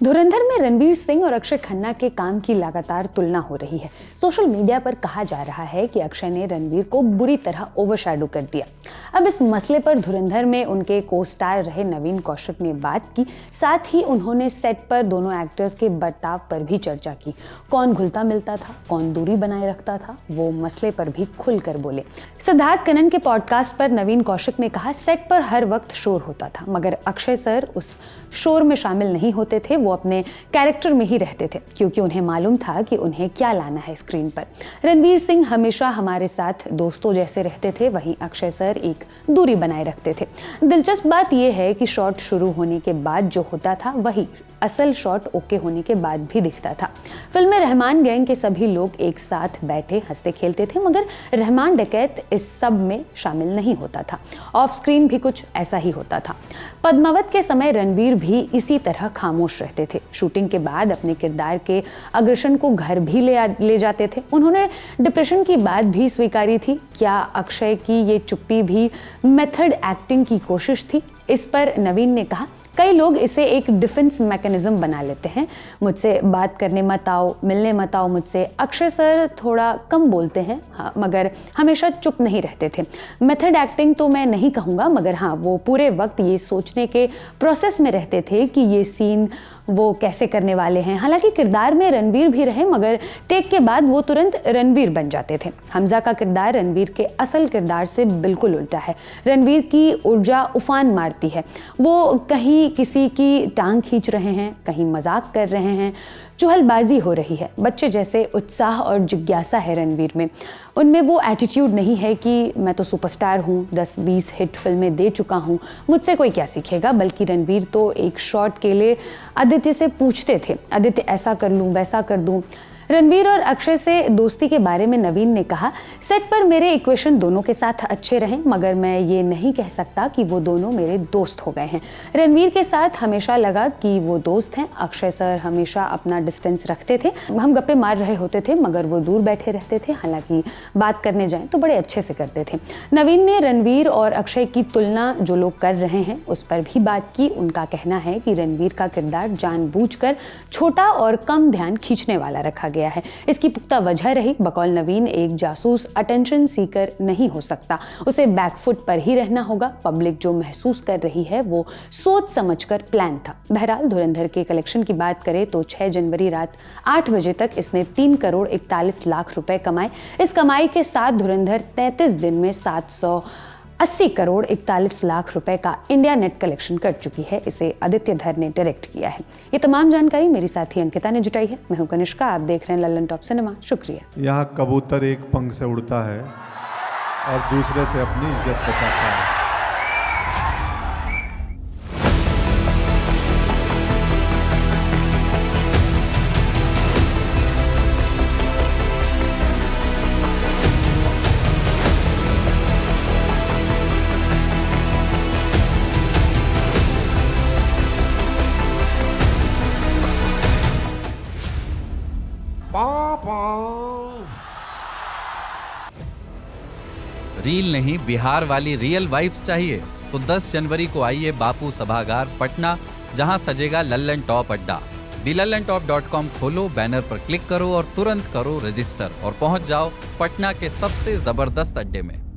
धुरंधर में रणवीर सिंह और अक्षय खन्ना के काम की लगातार तुलना हो रही है। सोशल मीडिया पर कहा जा रहा है कि अक्षय ने रणवीर को बुरी तरह ओवरशैडो कर दिया। अब इस मसले पर धुरंधर में उनके को स्टार रहे नवीन कौशिक ने बात की, साथ ही उन्होंने सेट पर दोनों एक्टर्स के बर्ताव पर भी चर्चा की। कौन घुलता मिलता था, कौन दूरी बनाए रखता था, वो मसले पर भी खुलकर बोले। सिद्धार्थ कनन के पॉडकास्ट पर नवीन कौशिक ने कहा, सेट पर हर वक्त शोर होता था, मगर अक्षय सर उस शोर में शामिल नहीं होते थे। वो अपने कैरेक्टर में ही रहते थे, क्योंकि उन्हें मालूम था कि उन्हें क्या लाना है स्क्रीन पर। रणवीर सिंह हमेशा हमारे साथ दोस्तों जैसे रहते थे, वहीं अक्षय सर एक दूरी बनाए रखते थे। दिलचस्प बात यह है कि शॉट शुरू होने के बाद जो होता था वही असल शॉट ओके होने के बाद भी दिखता था। फिल्म में रहमान गैंग के सभी लोग एक साथ बैठे हंसते खेलते थे, मगर रहमान डकैत इस सब में शामिल नहीं होता था। ऑफ स्क्रीन भी कुछ ऐसा ही होता था। पद्मावत के समय रणवीर भी इसी तरह खामोश रहते थे। शूटिंग के बाद अपने किरदार के अग्रेशन को घर भी ले जाते थे। उन्होंने डिप्रेशन की बात भी स्वीकारी थी। क्या अक्षय की ये चुप्पी भी मेथड एक्टिंग की कोशिश थी? इस पर नवीन ने कहा, कई लोग इसे एक डिफेंस मैकेनिज्म बना लेते हैं। मुझसे बात करने मत आओ, मिलने मत आओ मुझसे। अक्षय सर थोड़ा कम बोलते हैं, हाँ, मगर हमेशा चुप नहीं रहते थे। मेथड एक्टिंग तो मैं नहीं कहूँगा, मगर हाँ, वो पूरे वक्त ये सोचने के प्रोसेस में रहते थे कि ये सीन वो कैसे करने वाले हैं। हालांकि किरदार में रणवीर भी रहे, मगर टेक के बाद वो तुरंत रणवीर बन जाते थे। हमजा का किरदार रणवीर के असल किरदार से बिल्कुल उल्टा है। रणवीर की ऊर्जा उफान मारती है। वो कहीं किसी की टांग खींच रहे हैं, कहीं मजाक कर रहे हैं, चुहलबाजी हो रही है। बच्चे जैसे उत्साह और जिज्ञासा है रणवीर में। उनमें वो एटीट्यूड नहीं है कि मैं तो सुपरस्टार हूँ, 10-20 हिट फिल्में दे चुका हूँ, मुझसे कोई क्या सीखेगा। बल्कि रणवीर तो एक शॉट के लिए आदित्य से पूछते थे, आदित्य ऐसा कर लूँ, वैसा कर दूँ। रणवीर और अक्षय से दोस्ती के बारे में नवीन ने कहा, सेट पर मेरे इक्वेशन दोनों के साथ अच्छे रहे, मगर मैं ये नहीं कह सकता कि वो दोनों मेरे दोस्त हो गए हैं। रणवीर के साथ हमेशा लगा कि वो दोस्त हैं। अक्षय सर हमेशा अपना डिस्टेंस रखते थे। हम गप्पे मार रहे होते थे, मगर वो दूर बैठे रहते थे। हालांकि बात करने जाएं तो बड़े अच्छे से करते थे। नवीन ने रणवीर और अक्षय की तुलना जो लोग कर रहे हैं उस पर भी बात की। उनका कहना है कि रणवीर का किरदार जानबूझकर छोटा और कम ध्यान खींचने वाला रखा गया है। इसकी पुख्ता वजह रही, बकौल नवीन, एक जासूस अटेंशन सीकर नहीं हो सकता, उसे बैकफुट पर ही रहना होगा। पब्लिक जो महसूस कर रही है वो सोच समझकर प्लान था। बहरहाल धुरंधर के कलेक्शन की बात करें तो 6 जनवरी रात 8 बजे तक इसने 3 करोड़ 41 लाख रुपए कमाए। इस कमाई के साथ धुरंधर 33 दिन में 780 करोड़ 41 लाख रुपए का इंडिया नेट कलेक्शन कर चुकी है। इसे आदित्य धर ने डायरेक्ट किया है। ये तमाम जानकारी मेरी साथी अंकिता ने जुटाई है। मैं हूं कनिष्का, आप देख रहे हैं लल्लन टॉप सिनेमा। शुक्रिया। यहाँ कबूतर एक पंख से उड़ता है और दूसरे से अपनी इज्जत बचाता है। रील नहीं, बिहार वाली रियल वाइब्स चाहिए तो 10 जनवरी को आइए बापू सभागार पटना, जहां सजेगा लल्लन टॉप अड्डा। thelallanTop.com खोलो, बैनर पर क्लिक करो और तुरंत करो रजिस्टर और पहुंच जाओ पटना के सबसे जबरदस्त अड्डे में।